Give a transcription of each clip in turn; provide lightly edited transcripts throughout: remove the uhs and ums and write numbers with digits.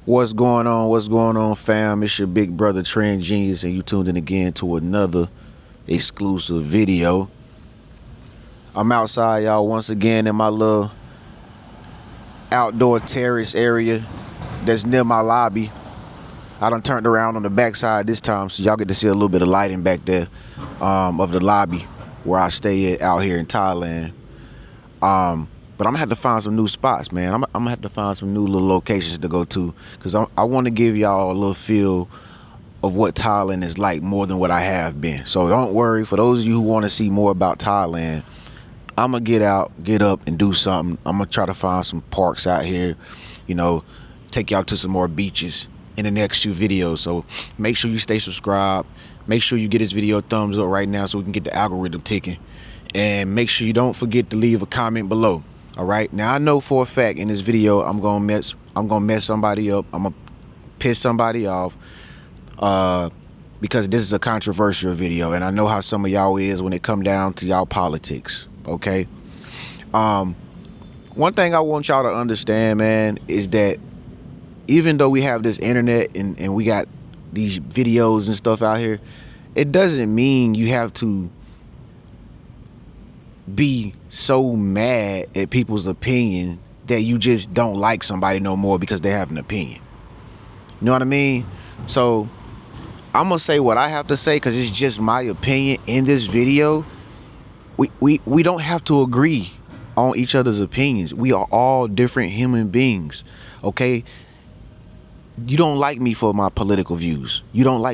What's going on? What's going on, fam? It's your big brother Trend Genius, and you tuned in again to another exclusive video. I'm outside, y'all, once again in my little outdoor terrace area that's near my lobby. I done turned around on the backside this time, so y'all get to see a little bit of lighting back there of the lobby where I stay at out here in Thailand. But I'm gonna have to find some new spots, man. I'm gonna have to find some new little locations to go to, because I want to give y'all a little feel of what Thailand is like more than what I have been. So don't worry, for those of you who want to see more about Thailand, I'm gonna get up and do something. I'm gonna try to find some parks out here, take y'all to some more beaches in the next few videos. So make sure you stay subscribed. Make sure you get this video a thumbs up right now so we can get the algorithm ticking. And make sure you don't forget to leave a comment below. All right. Now I know for a fact in this video I'm gonna mess somebody up. I'm gonna piss somebody off because this is a controversial video, and I know how some of y'all is when it come down to y'all politics. Okay. One thing I want y'all to understand, man, is that even though we have this internet and we got these videos and stuff out here, it doesn't mean you have to be so mad at people's opinion that you just don't like somebody no more because they have an opinion. You know what I mean? So I'm gonna say what I have to say because it's just my opinion in this video. We don't have to agree on each other's opinions. We are all different human beings. Okay. You don't like me for my political views.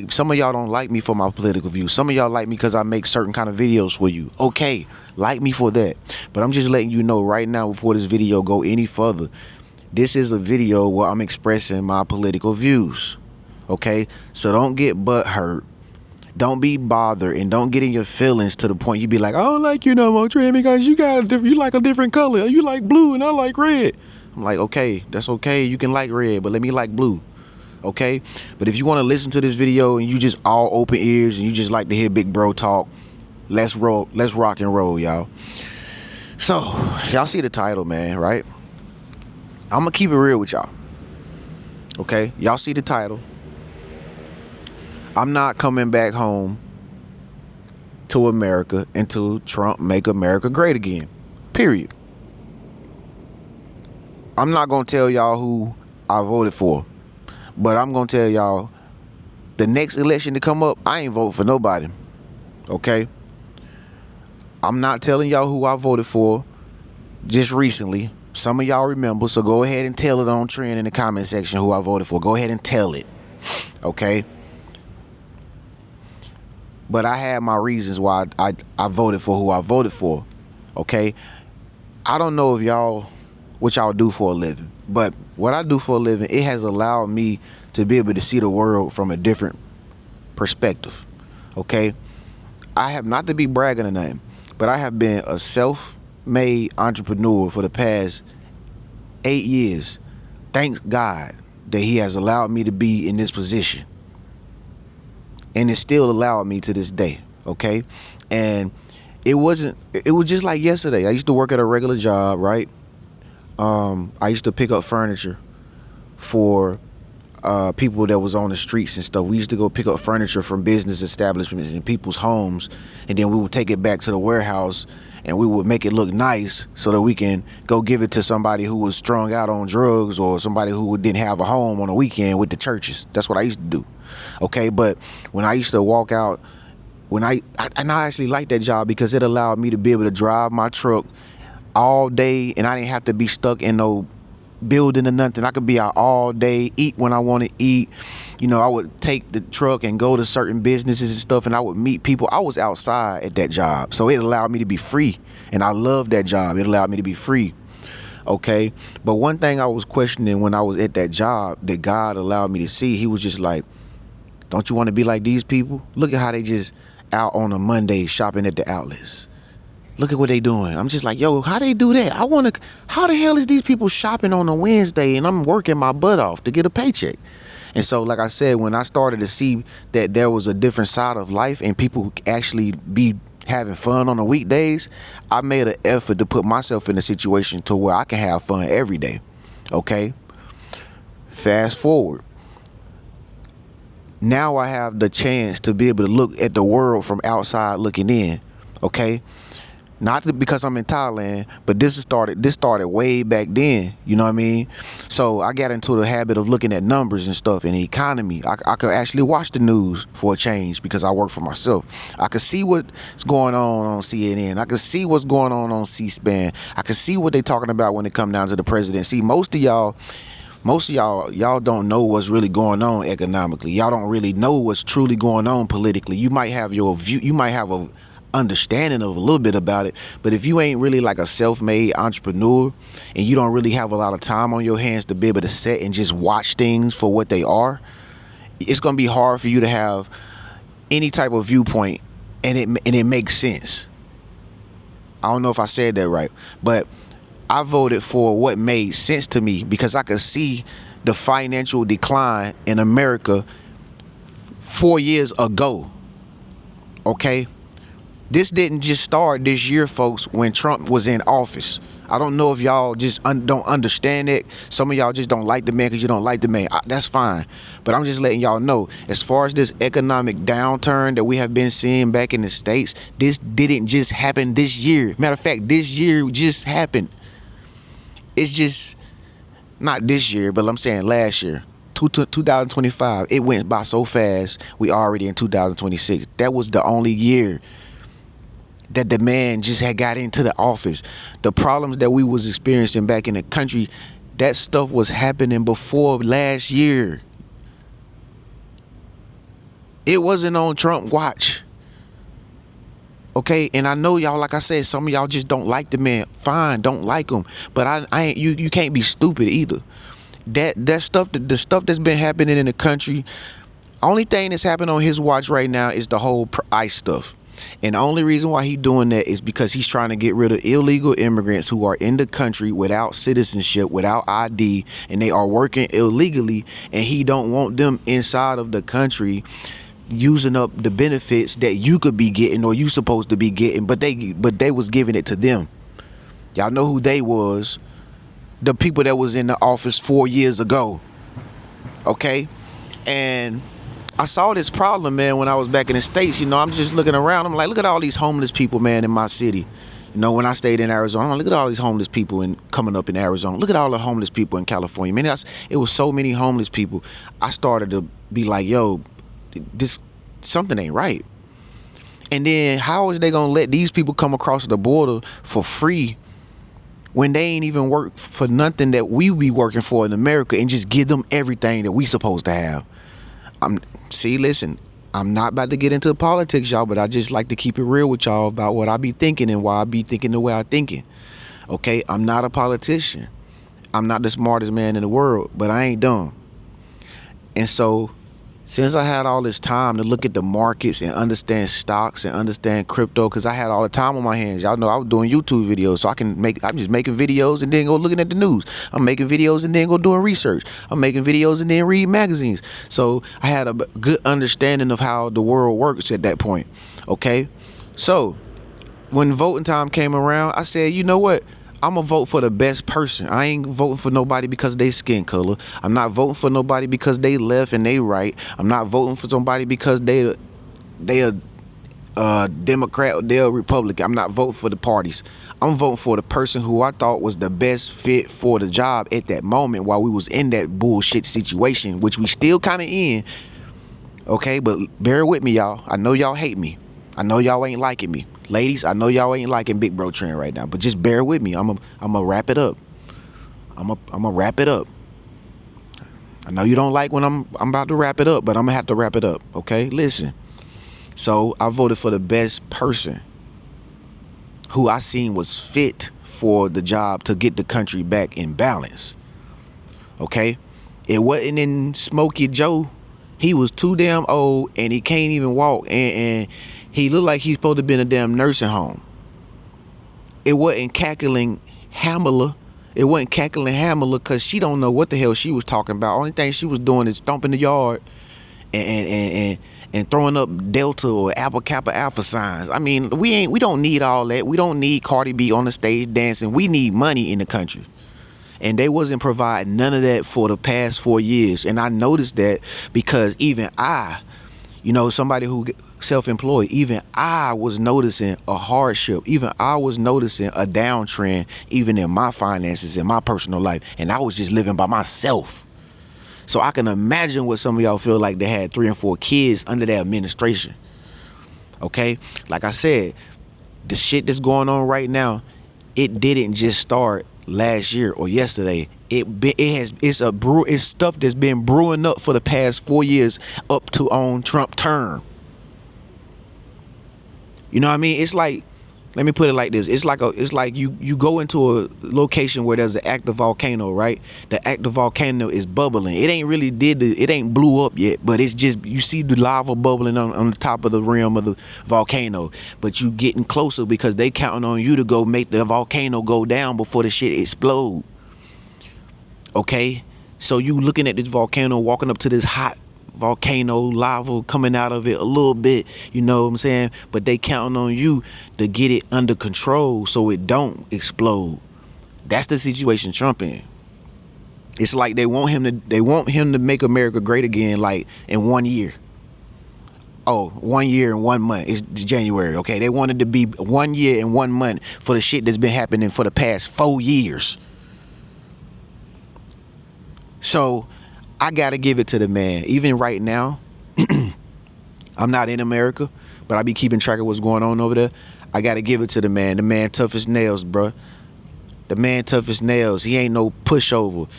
Some of y'all don't like me for my political views. Some of y'all like me because I make certain kind of videos for you. Okay, like me for that. But I'm just letting you know right now, before this video go any further, this is a video where I'm expressing my political views. Okay, so don't get butt hurt. Don't be bothered, and don't get in your feelings to the point you be like, I don't like you no more, Trey, because you like a different color. You like blue and I like red. I'm like, okay, that's okay. You can like red, but let me like blue. Okay, but if you want to listen to this video and you just all open ears and you just like to hear big bro talk, let's rock and roll, y'all. So y'all see the title, man, right? I'm gonna keep it real with y'all. Okay, y'all see the title. I'm not coming back home to America until Trump make America great again, period. I'm not gonna tell y'all who I voted for, but I'm going to tell y'all, the next election to come up, I ain't voting for nobody. Okay? I'm not telling y'all who I voted for just recently. Some of y'all remember, so go ahead and tell it on Trend in the comment section who I voted for. Go ahead and tell it. Okay? But I had my reasons why I voted for who I voted for. Okay? I don't know if what y'all do for a living, but what I do for a living, it has allowed me to be able to see the world from a different perspective. Okay, I have, not to be bragging or nothing, but I have been a self-made entrepreneur for the past 8 years. Thanks God that he has allowed me to be in this position, and it still allowed me to this day. Okay, and it was just like yesterday. I used to work at a regular job, right? I used to pick up furniture for people that was on the streets and stuff. We used to go pick up furniture from business establishments in people's homes, and then we would take it back to the warehouse and we would make it look nice so that we can go give it to somebody who was strung out on drugs or somebody who didn't have a home on a weekend with the churches. That's what I used to do. Okay, but when I used to walk out, I actually liked that job because it allowed me to be able to drive my truck all day, and I didn't have to be stuck in no building or nothing. I could be out all day, eat when I want to eat. I would take the truck and go to certain businesses and stuff, and I would meet people. I was outside at that job, so it allowed me to be free, and I loved that job. It allowed me to be free. Okay, but one thing I was questioning when I was at that job that God allowed me to see, he was just like, don't you want to be like these people? Look at how they just out on a Monday shopping at the outlets. Look at what they doing. I'm just like, yo, how they do that? How the hell is these people shopping on a Wednesday and I'm working my butt off to get a paycheck? And so, like I said, when I started to see that there was a different side of life and people actually be having fun on the weekdays, I made an effort to put myself in a situation to where I can have fun every day. Okay? Fast forward. Now I have the chance to be able to look at the world from outside looking in. Okay? Because I'm in Thailand, but this started way back then. You know what I mean? So I got into the habit of looking at numbers and stuff in the economy. I could actually watch the news for a change because I work for myself. I could see what's going on CNN. I could see what's going on C-SPAN. I could see what they're talking about when it come down to the president. See, most of y'all don't know what's really going on economically. Y'all don't really know what's truly going on politically. You might have your view. You might have a understanding of a little bit about it, but if you ain't really like a self-made entrepreneur and you don't really have a lot of time on your hands to be able to sit and just watch things for what they are, it's gonna be hard for you to have any type of viewpoint and it makes sense. I don't know if I said that right, but I voted for what made sense to me because I could see the financial decline in America 4 years ago. Okay? This didn't just start this year, folks, when Trump was in office. I don't know if y'all just don't understand it. Some of y'all just don't like the man because you don't like the man. That's fine. But I'm just letting y'all know, as far as this economic downturn that we have been seeing back in the States, this didn't just happen this year. Matter of fact, this year just happened. It's just not this year, but I'm saying last year. 2025, it went by so fast. We already in 2026. That was the only year that the man just had got into the office. The problems that we was experiencing back in the country, that stuff was happening before last year. It wasn't on Trump watch. Okay, and I know y'all, like I said, some of y'all just don't like the man. Fine, don't like him, but I ain't. You can't be stupid either. The stuff that's been happening in the country, only thing that's happening on his watch right now is the whole ICE stuff. And the only reason why he's doing that is because he's trying to get rid of illegal immigrants who are in the country without citizenship, without ID, and they are working illegally, and he don't want them inside of the country using up the benefits that you could be getting or you supposed to be getting, but they was giving it to them. Y'all know who they was. The people that was in the office 4 years ago. Okay? And I saw this problem, man, when I was back in the States. You know, I'm just looking around. I'm like, look at all these homeless people, man, in my city. You know, when I stayed in Arizona, I'm like, look at all these homeless people coming up in Arizona. Look at all the homeless people in California. Man, it was so many homeless people. I started to be like, yo, something ain't right. And then how is they gonna let these people come across the border for free when they ain't even work for nothing that we be working for in America and just give them everything that we supposed to have? Listen, I'm not about to get into politics, y'all, but I just like to keep it real with y'all about what I be thinking and why I be thinking the way I thinking. Okay, I'm not a politician. I'm not the smartest man in the world, but I ain't dumb. And so, since I had all this time to look at the markets and understand stocks and understand crypto, because I had all the time on my hands. Y'all know I was doing YouTube videos, so I'm just making videos and then go looking at the news. I'm making videos and then go doing research. I'm making videos and then read magazines. So I had a good understanding of how the world works at that point. Okay? So when voting time came around, I said, you know what? I'm going to vote for the best person. I ain't voting for nobody because they skin color. I'm not voting for nobody because they left and they right. I'm not voting for somebody because they a Democrat or they're a Republican. I'm not voting for the parties. I'm voting for the person who I thought was the best fit for the job at that moment while we was in that bullshit situation, which we still kind of in. Okay, but bear with me, y'all. I know y'all hate me. I know y'all ain't liking me. Ladies, I know y'all ain't liking Big Bro Trend right now, but just bear with me. I'm gonna wrap it up. I'm gonna wrap it up. I know you don't like when I'm about to wrap it up, but I'm gonna have to wrap it up. Okay, listen. So I voted for the best person who I seen was fit for the job to get the country back in balance. Okay, it wasn't in Smokey Joe. He was too damn old and he can't even walk, and he looked like he's supposed to be in a damn nursing home. It wasn't cackling Hamela. It wasn't cackling Hamela because she don't know what the hell she was talking about. Only thing she was doing is stomping the yard and throwing up Delta or Alpha Kappa Alpha signs. I mean, we don't need all that. We don't need Cardi B on the stage dancing. We need money in the country. And they wasn't providing none of that for the past 4 years. And I noticed that because even I, somebody who self-employed, even I was noticing a hardship. Even I was noticing a downtrend, even in my finances, in my personal life. And I was just living by myself. So I can imagine what some of y'all feel like they had 3 and 4 kids under their administration. Okay? Like I said, the shit that's going on right now, it didn't just start last year or yesterday. It's stuff that's been brewing up for the past 4 years up to on Trump term. You know what I mean? It's like, let me put it like this. It's like you go into a location where there's an active volcano, right? The active volcano is bubbling. It ain't blew up yet, but it's just, you see the lava bubbling on the top of the rim of the volcano. But you getting closer because they counting on you to go make the volcano go down before the shit explode. Okay? So you looking at this volcano, walking up to this hot volcano, lava coming out of it a little bit, you know what I'm saying? But they counting on you to get it under control so it don't explode. That's the situation Trump in. It's like they want him to make America great again, like in 1 year. Oh, 1 year and 1 month. It's January, okay? They wanted to be 1 year and 1 month for the shit that's been happening for the past 4 years. So I gotta give it to the man. Even right now, I'm not in America, but I be keeping track of what's going on over there. I gotta give it to the man. The man tough as nails, bruh. The man tough as nails. He ain't no pushover.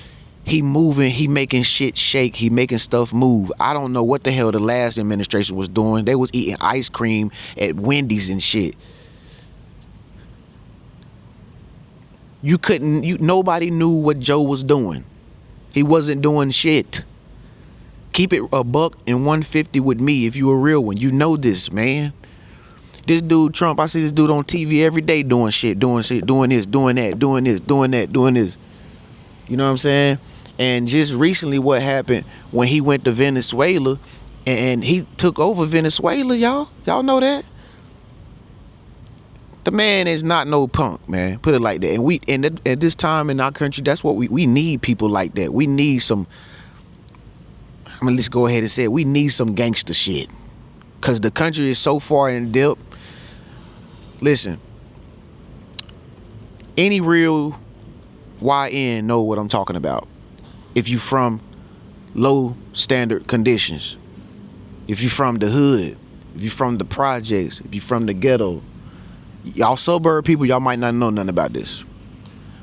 He moving, he making shit shake, he making stuff move. I don't know what the hell the last administration was doing. They was eating ice cream at Wendy's and shit. Nobody knew what Joe was doing. He wasn't doing shit. Keep it a buck and 150 with me if you a real one. You know this, man. This dude, Trump, I see this dude on TV every day doing shit, doing this, doing that, doing this, doing that, doing this. You know what I'm saying? And just recently what happened when he went to Venezuela and he took over Venezuela, y'all? Y'all know that? The man is not no punk, man. Put it like that. And at this time in our country, that's what we need, people like that. We need some, I'm gonna just go ahead and say it. We need some gangster shit. Cause the country is so far in depth. Listen, any real YN know what I'm talking about. If you from low standard conditions, if you from the hood, if you from the projects, if you from the ghetto, y'all suburb people, y'all might not know nothing about this.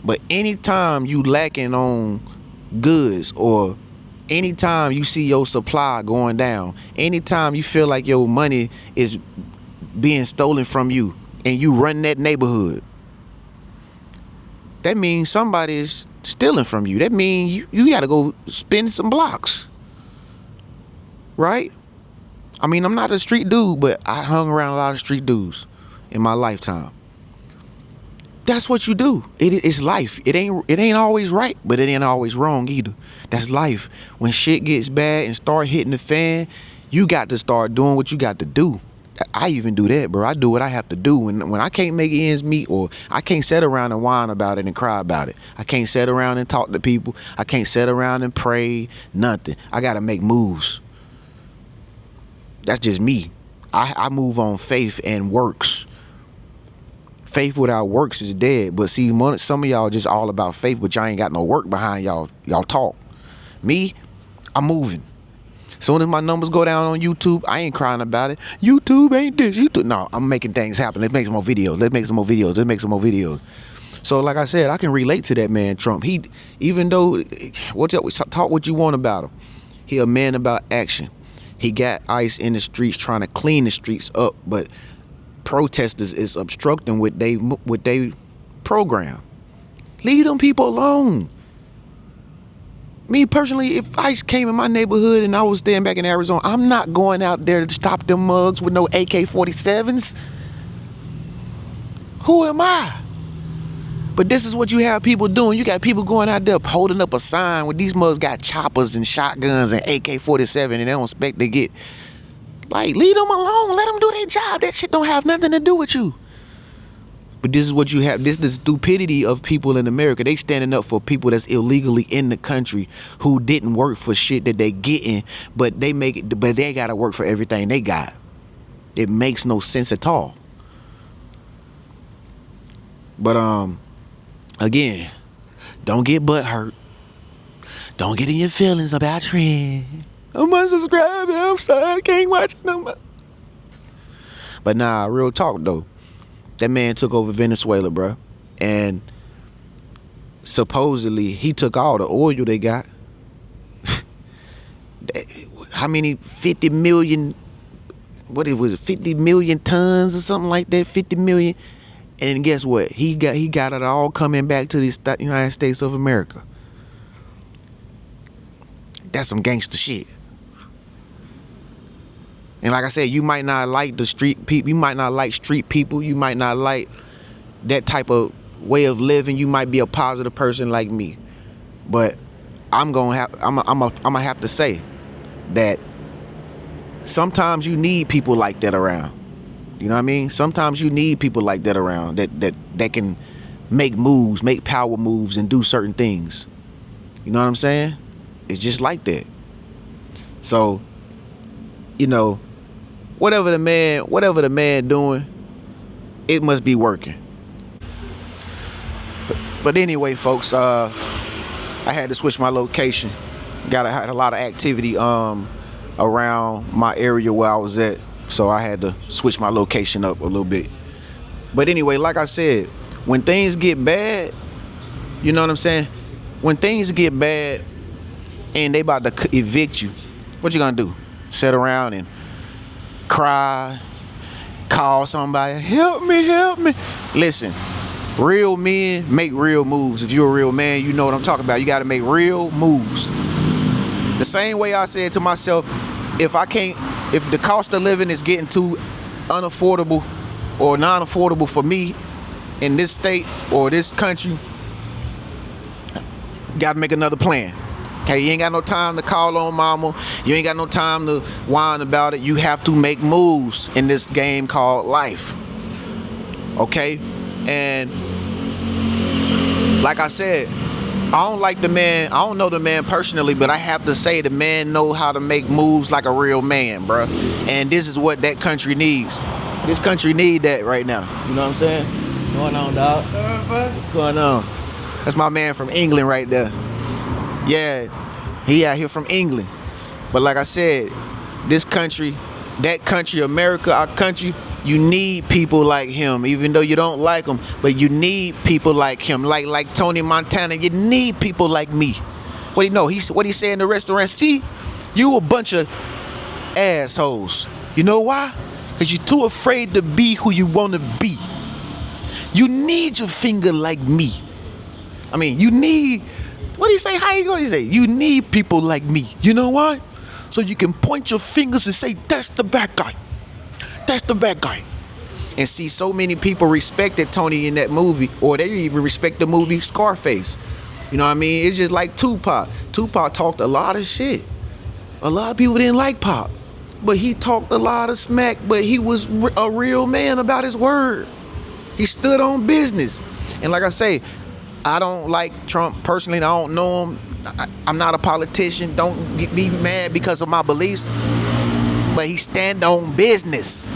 But anytime you lacking on goods, or anytime you see your supply going down, anytime you feel like your money is being stolen from you and you run that neighborhood, that means somebody is stealing from you. That means you got to go spin some blocks. Right? I mean, I'm not a street dude, but I hung around a lot of street dudes in my lifetime. That's what you do. It's life. It ain't always right, but it ain't always wrong either. That's life. When shit gets bad and start hitting the fan, you got to start doing what you got to do. I even do that, bro. I do what I have to do when I can't make ends meet, or I can't sit around and whine about it and cry about it. I can't sit around and talk to people. I can't sit around and pray. Nothing. I got to make moves. That's just me. I move on faith and works. Faith without works is dead. But see, some of y'all just all about faith, but y'all ain't got no work behind y'all talk. Me, I'm moving. Soon as my numbers go down on YouTube, I ain't crying about it. YouTube ain't this. YouTube. No, I'm making things happen. Let's make some more videos. Let's make some more videos. Let's make some more videos. So like I said, I can relate to that man, Trump. He, even though, talk what you want about him, he a man about action. He got ICE in the streets trying to clean the streets up, but protesters is obstructing what they program. Leave them people alone. Me personally, if ICE came in my neighborhood and I was staying back in Arizona, I'm not going out there to stop them mugs with no AK-47s. Who am I? But this is what you have people doing. You got people going out there holding up a sign where these mugs got choppers and shotguns and AK-47 and they don't expect to get. Like, leave them alone. Let them do their job. That shit don't have nothing to do with you. But this is what you have. This is the stupidity of people in America. They standing up for people that's illegally in the country who didn't work for shit that they getting, but they make it. But they gotta work for everything they got. It makes no sense at all. But again, don't get butt hurt. Don't get in your feelings about trend. I'm unsubscribing. I'm sorry, I can't watch it no more. But nah, real talk though. That man took over Venezuela, bro. And supposedly he took all the oil they got. How many 50 million, what it was, 50 million tons or something like that, 50 million. And guess what? He got it all coming back to the United States of America. That's some gangster shit. And like I said, you might not like the street people. You might not like street people. You might not like that type of way of living. You might be a positive person like me. But I'm gonna have to say that sometimes you need people like that around. You know what I mean? Sometimes you need people like that around that can make moves, make power moves, and do certain things. You know what I'm saying? It's just like that. So, you know, whatever the man doing, it must be working. But anyway, folks, I had to switch my location. Had a lot of activity around my area where I was at, so I had to switch my location up a little bit. But anyway, like I said, when things get bad, you know what I'm saying? When things get bad and they about to evict you, what you gonna do? Sit around and cry, call somebody, help me. Listen, real men make real moves. If you're a real man, you know what I'm talking about. You gotta make real moves. The same way I said to myself, if the cost of living is getting too unaffordable or non-affordable for me in this state or this country, gotta make another plan. Okay, you ain't got no time to call on mama. You ain't got no time to whine about it. You have to make moves in this game called life. Okay? And like I said, I don't know the man personally, but I have to say the man know how to make moves like a real man, bro. And this is what that country needs. This country need that right now. You know what I'm saying? What's going on, dog? What's going on? That's my man from England right there. Yeah, he out here from England. But like I said, this country, that country, America, our country, you need people like him, even though you don't like him, but you need people like him, like Tony Montana. You need people like me. What do you know? What he said in the restaurant? See, you a bunch of assholes. You know why? Because you're too afraid to be who you want to be. You need your finger like me. I mean, you need, what do you say? How you going to say? You need people like me. You know why? So you can point your fingers and say, that's the bad guy. That's the bad guy. And see, so many people respected Tony in that movie, or they even respect the movie Scarface. You know what I mean? It's just like Tupac. Tupac talked a lot of shit. A lot of people didn't like Pop, but he talked a lot of smack, but he was a real man about his word. He stood on business. And like I say, I don't like Trump personally. I don't know him. I'm not a politician. Don't be mad because of my beliefs. But he stand on business.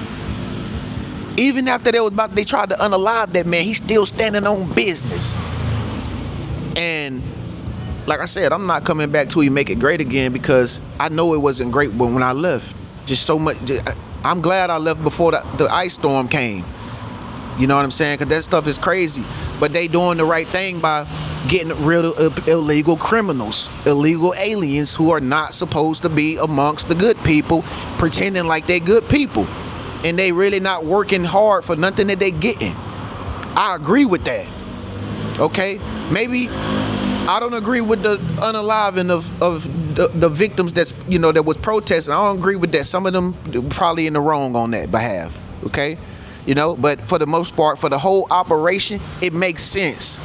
Even after they tried to unalive that man, he's still standing on business. And like I said, I'm not coming back till he make it great again, because I know it wasn't great when I left. Just so much. I'm glad I left before the ice storm came. You know what I'm saying? Because that stuff is crazy. But they doing the right thing by getting rid of illegal criminals, illegal aliens who are not supposed to be amongst the good people, pretending like they good people. And they really not working hard for nothing that they getting. I agree with that. Okay? Maybe I don't agree with the unaliving of the victims that was protesting. I don't agree with that. Some of them probably in the wrong on that behalf. Okay? But for the most part, for the whole operation, it makes sense.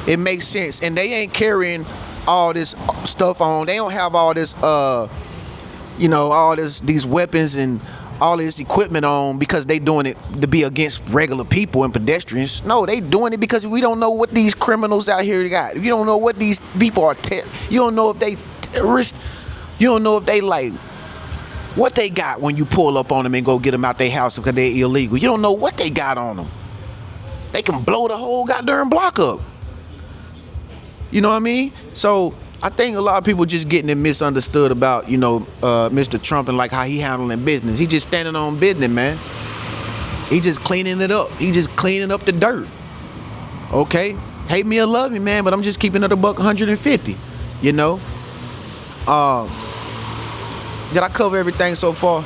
It makes sense. And they ain't carrying all this stuff on. They don't have all this, these weapons and all this equipment on because they doing it to be against regular people and pedestrians. No, they doing it because we don't know what these criminals out here got. You don't know what these people are. You don't know if they terrorists. You don't know if they like what they got when you pull up on them and go get them out their house because they're illegal. You don't know what they got on them. They can blow the whole goddamn block up. You know what I mean? So I think a lot of people just getting it misunderstood about, you know, Mr. Trump and like how he handling business. He just standing on business, man. He just cleaning it up. He just cleaning up the dirt. Okay? Hate me or love me, man, but I'm just keeping it a buck 150. You know? Did I cover everything so far?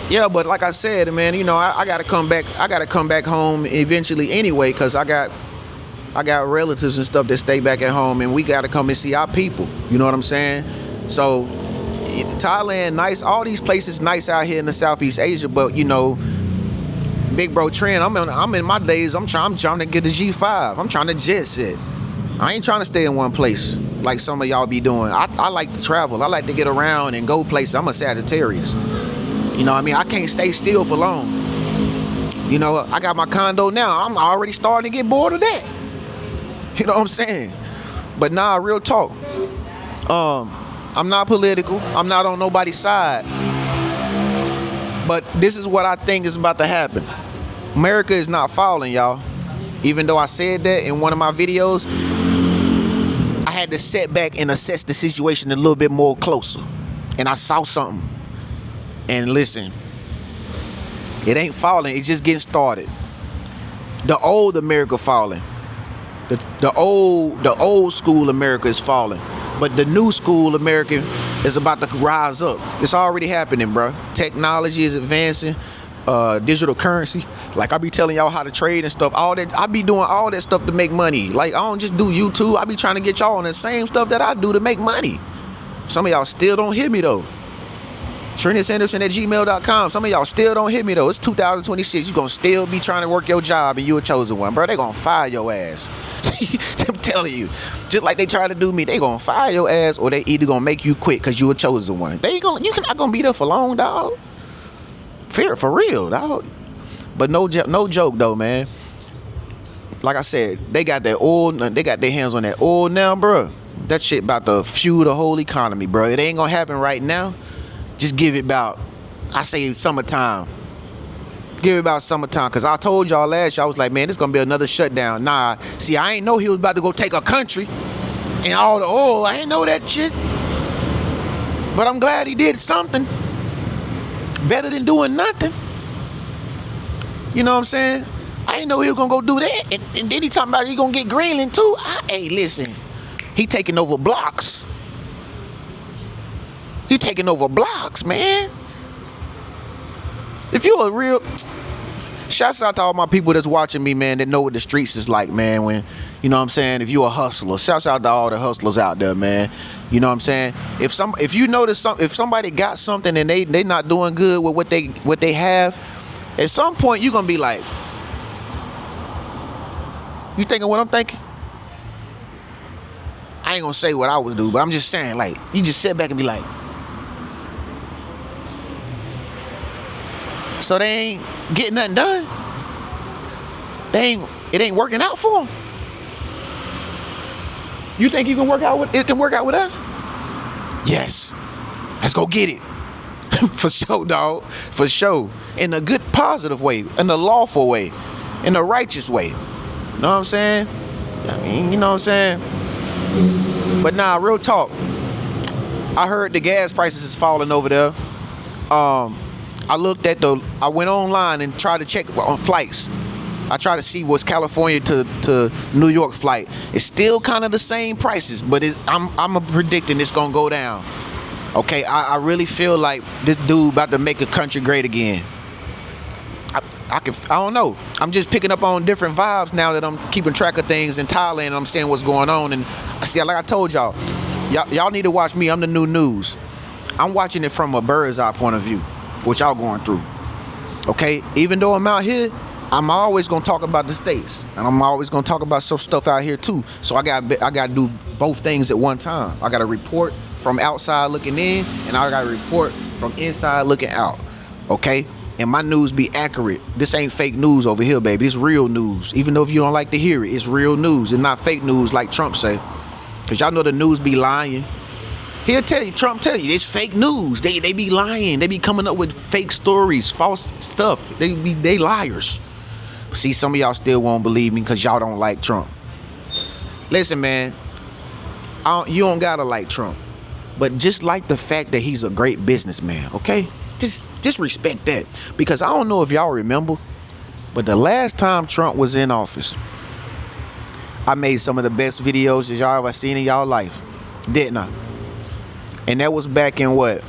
Yeah, but like I said, man, you know, I gotta come back. I gotta come back home eventually anyway, cause I got relatives and stuff that stay back at home, and we gotta come and see our people. You know what I'm saying? So Thailand, nice. All these places nice out here in the Southeast Asia, but you know, big bro trend. I'm in my days. I'm trying to get the G5. I'm trying to jet set. I ain't trying to stay in one place like some of y'all be doing. I like to travel. I like to get around and go places. I'm a Sagittarius. You know what I mean? I can't stay still for long. You know, I got my condo now. I'm already starting to get bored of that. You know what I'm saying? But nah, real talk. I'm not political. I'm not on nobody's side. But this is what I think is about to happen. America is not falling, y'all. Even though I said that in one of my videos, I had to sit back and assess the situation a little bit more closer. And I saw something. And listen, it ain't falling, it's just getting started. The old America falling. The old school America is falling. But the new school America is about to rise up. It's already happening, bro. Technology is advancing. Digital currency. Like I be telling y'all how to trade and stuff. All that I be doing all that stuff to make money. Like I don't just do YouTube. I be trying to get y'all on the same stuff that I do to make money. Some of y'all still don't hear me though. Trinisanderson@gmail.com. Some of y'all still don't hit me though. It's 2026. You gonna still be trying to work your job and you a chosen one, bro. They gonna fire your ass. I'm telling you. Just like they try to do me, they gonna fire your ass or they either gonna make you quit because you a chosen one. You not gonna be there for long, dog. For real, dog. But no joke though, man. Like I said, they got that oil. They got their hands on that oil now, bro. That shit about to fuel the whole economy, bro. It ain't gonna happen right now. Just give it about, I say summertime. Give it about summertime. Because I told y'all last year, I was like, man, this going to be another shutdown. Nah, see, I ain't know he was about to go take a country and all the oil. I ain't know that shit. But I'm glad he did something. Better than doing nothing. You know what I'm saying? I didn't know he was going to go do that. And then he talking about he going to get Greenland too. Hey, listen. He taking over blocks. You taking over blocks, man. If you're a real... Shouts out to all my people that's watching me, man, that know what the streets is like, man. When, you know what I'm saying? If you're a hustler. Shouts out to all the hustlers out there, man. You know what I'm saying? If you notice if somebody got something and they not doing good with what they have, at some point you're gonna be like, you thinking what I'm thinking? I ain't gonna say what I would do, but I'm just saying, like, you just sit back and be like, so they ain't getting nothing done. It ain't working out for them. You think it can work out with us? Yes. Let's go get it. For sure, dog. For sure. In a good, positive way. In a lawful way. In a righteous way. You know what I'm saying? I mean, you know what I'm saying? But nah, real talk. I heard the gas prices is falling over there. I went online and tried to check on flights. I tried to see what's California to New York flight. It's still kind of the same prices, but I'm predicting it's gonna go down. Okay, I really feel like this dude about to make a country great again. I don't know. I'm just picking up on different vibes now that I'm keeping track of things in Thailand and I'm seeing what's going on. And see, like I told y'all need to watch me. I'm the new news. I'm watching it from a bird's eye point of view, what y'all going through. Okay, even though I'm out here, I'm always gonna talk about the States, and I'm always gonna talk about some stuff out here too. So I gotta do both things at one time. I gotta report from outside looking in, and I gotta report from inside looking out. okay? And my news be accurate. This ain't fake news over here, baby. It's real news. Even though if you don't like to hear it, it's real news. It's not fake news like Trump say. Cause y'all know the news be lying. He'll tell you, Trump tell you, it's fake news. They be lying. They be coming up with fake stories, false stuff. They liars. See, some of y'all still won't believe me because y'all don't like Trump. Listen, man, you don't gotta like Trump, but just like the fact that he's a great businessman, okay? Just respect that, because I don't know if y'all remember, but the last time Trump was in office, I made some of the best videos that y'all ever seen in y'all life, didn't I? And that was back in what?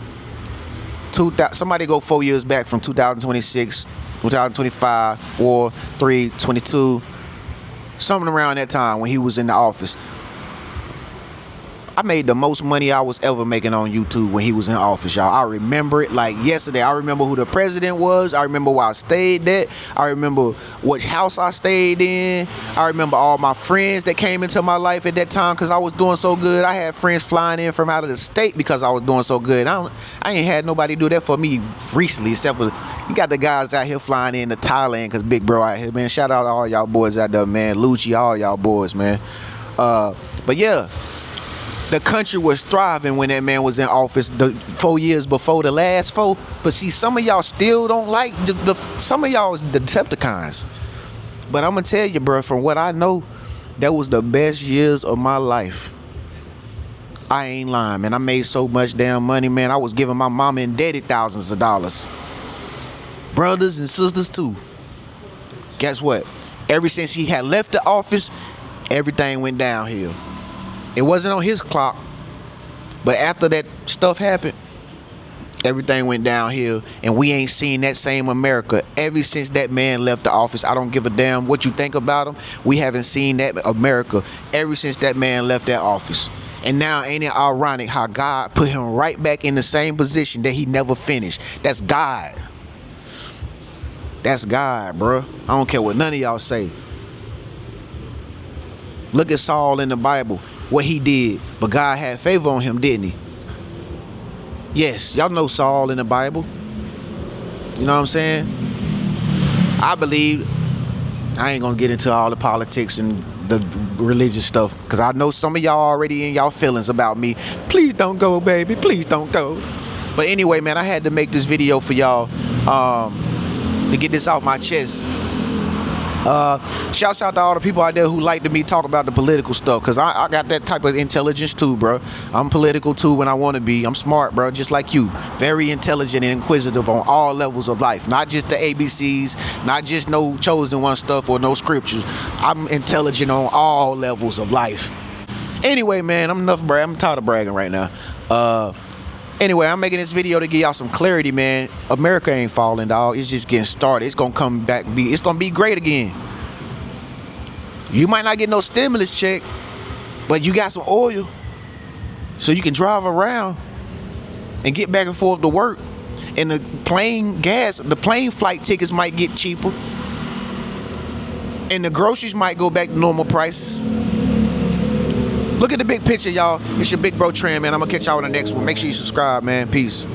Somebody go 4 years back from 2026, 2025, 4, 3, 22. Something around that time when he was in the office. I made the most money I was ever making on YouTube when he was in office, y'all. I remember it like yesterday. I remember who the president was. I remember where I stayed at. I remember which house I stayed in. I remember all my friends that came into my life at that time because I was doing so good. I had friends flying in from out of the state because I was doing so good. I ain't had nobody do that for me recently, except for you got the guys out here flying in to Thailand because Big Bro out here, man. Shout out to all y'all boys out there, man. Lucci, all y'all boys, man. But yeah. The country was thriving when that man was in office the 4 years before the last 4. But see, some of y'all still don't like some of y'all is the Decepticons. But I'm going to tell you, bro, from what I know, that was the best years of my life. I ain't lying, man. I made so much damn money, man. I was giving my mama and daddy thousands of dollars. Brothers and sisters, too. Guess what? Ever since he had left the office, everything went downhill. It wasn't on his clock, but after that stuff happened, everything went downhill, and we ain't seen that same America ever since that man left the office. I don't give a damn what you think about him. We haven't seen that America ever since that man left that office. And now, ain't it ironic how God put him right back in the same position that he never finished? That's God. That's God, bro. I don't care what none of y'all say. Look at Saul in the Bible. What he did, but God had favor on him, didn't he? Yes, y'all know Saul in the Bible. You know what I'm saying? I believe, I ain't gonna get into all the politics and the religious stuff, because I know some of y'all already in y'all feelings about me. Please don't go, baby, please don't go. But anyway, man, I had to make this video for y'all to get this out my chest. Shouts out to all the people out there who like to me talk about the political stuff, because I got that type of intelligence too, bro. I'm political too when I want to be. I'm smart, bro, just like you. Very intelligent and inquisitive on all levels of life, not just the ABCs, not just no chosen one stuff or no scriptures. I'm intelligent on all levels of life. Anyway, man, I'm tired of bragging right now. Anyway, I'm making this video to give y'all some clarity, man. America ain't falling, dog. It's just getting started. It's gonna come back. It's gonna be great again. You might not get no stimulus check, but you got some oil, so you can drive around and get back and forth to work. And the plane flight tickets might get cheaper, and the groceries might go back to normal prices. Look at the big picture, y'all. It's your big bro Trend, man. I'm gonna catch y'all in the next one. Make sure you subscribe, man. Peace.